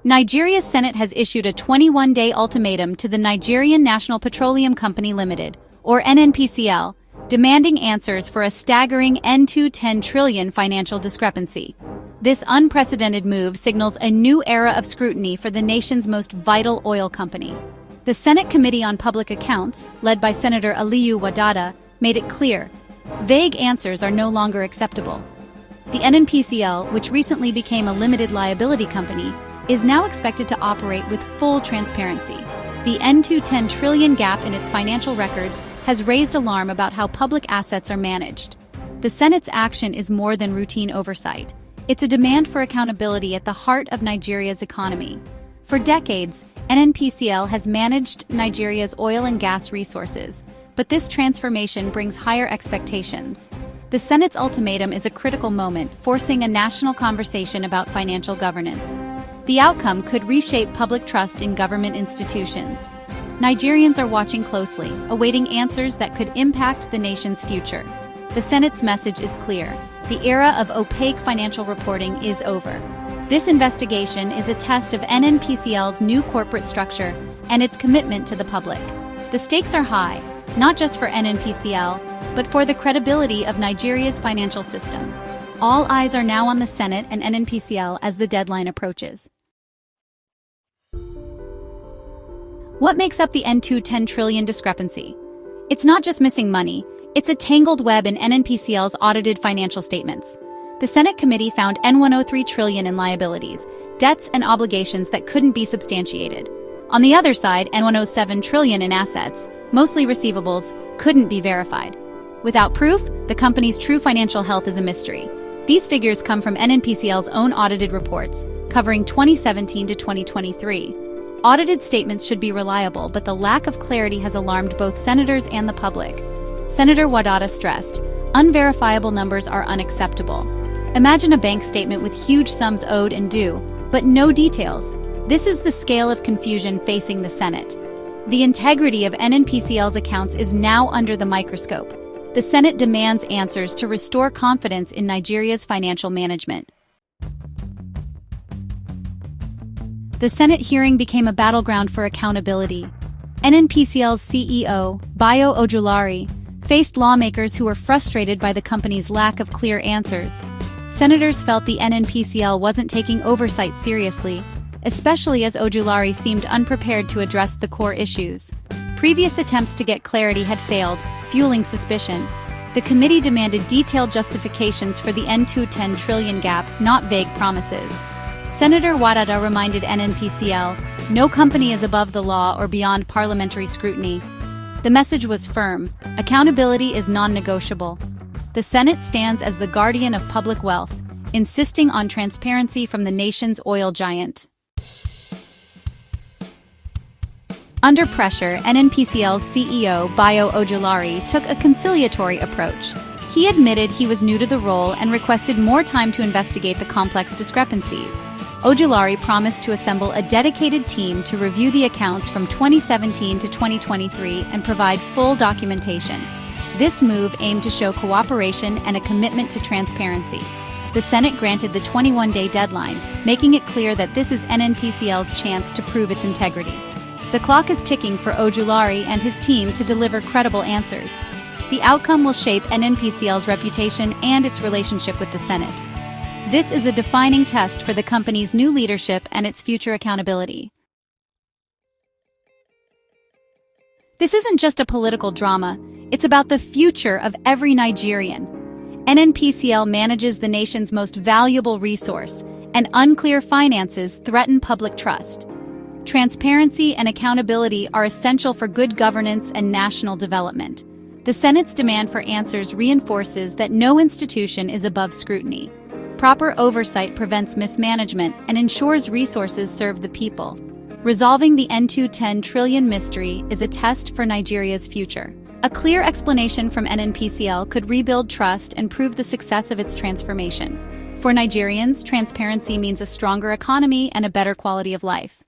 Nigeria's Senate has issued a 21-day ultimatum to the Nigerian National Petroleum Company Limited, or NNPCL, demanding answers for a staggering N210 trillion financial discrepancy. This unprecedented move signals a new era of scrutiny for the nation's most vital oil company. The Senate Committee on Public Accounts, led by Senator Aliyu Wadada, made it clear: vague answers are no longer acceptable. The NNPCL, which recently became a limited liability company, is now expected to operate with full transparency. The N210 trillion gap in its financial records has raised alarm about how public assets are managed. The Senate's action is more than routine oversight. It's a demand for accountability at the heart of Nigeria's economy. For decades, NNPCL has managed Nigeria's oil and gas resources, but this transformation brings higher expectations. The Senate's ultimatum is a critical moment, forcing a national conversation about financial governance. The outcome could reshape public trust in government institutions. Nigerians are watching closely, awaiting answers that could impact the nation's future. The Senate's message is clear: the era of opaque financial reporting is over. This investigation is a test of NNPCL's new corporate structure and its commitment to the public. The stakes are high, not just for NNPCL, but for the credibility of Nigeria's financial system. All eyes are now on the Senate and NNPCL as the deadline approaches. What makes up the N210 trillion discrepancy? It's not just missing money, it's a tangled web in NNPCL's audited financial statements. The Senate committee found N103 trillion in liabilities, debts and obligations that couldn't be substantiated. On the other side, N107 trillion in assets, mostly receivables, couldn't be verified. Without proof, the company's true financial health is a mystery. These figures come from NNPCL's own audited reports, covering 2017 to 2023. Audited statements should be reliable, but the lack of clarity has alarmed both senators and the public. Senator Wadada stressed, unverifiable numbers are unacceptable. Imagine a bank statement with huge sums owed and due, but no details. This is the scale of confusion facing the Senate. The integrity of NNPCL's accounts is now under the microscope. The Senate demands answers to restore confidence in Nigeria's financial management. The Senate hearing became a battleground for accountability. NNPCL's CEO, Bayo Ojulari, faced lawmakers who were frustrated by the company's lack of clear answers. Senators felt the NNPCL wasn't taking oversight seriously, especially as Ojulari seemed unprepared to address the core issues. Previous attempts to get clarity had failed, fueling suspicion. The committee demanded detailed justifications for the N210 trillion gap, not vague promises. Senator Wadada reminded NNPCL, no company is above the law or beyond parliamentary scrutiny. The message was firm: accountability is non-negotiable. The Senate stands as the guardian of public wealth, insisting on transparency from the nation's oil giant. Under pressure, NNPCL's CEO, Bayo Ojulari, took a conciliatory approach. He admitted he was new to the role and requested more time to investigate the complex discrepancies. Ojulari promised to assemble a dedicated team to review the accounts from 2017 to 2023 and provide full documentation. This move aimed to show cooperation and a commitment to transparency. The Senate granted the 21-day deadline, making it clear that this is NNPCL's chance to prove its integrity. The clock is ticking for Ojulari and his team to deliver credible answers. The outcome will shape NNPCL's reputation and its relationship with the Senate. This is a defining test for the company's new leadership and its future accountability. This isn't just a political drama, it's about the future of every Nigerian. NNPCL manages the nation's most valuable resource, and unclear finances threaten public trust. Transparency and accountability are essential for good governance and national development. The Senate's demand for answers reinforces that no institution is above scrutiny. Proper oversight prevents mismanagement and ensures resources serve the people. Resolving the N210 trillion mystery is a test for Nigeria's future. A clear explanation from NNPCL could rebuild trust and prove the success of its transformation. For Nigerians, transparency means a stronger economy and a better quality of life.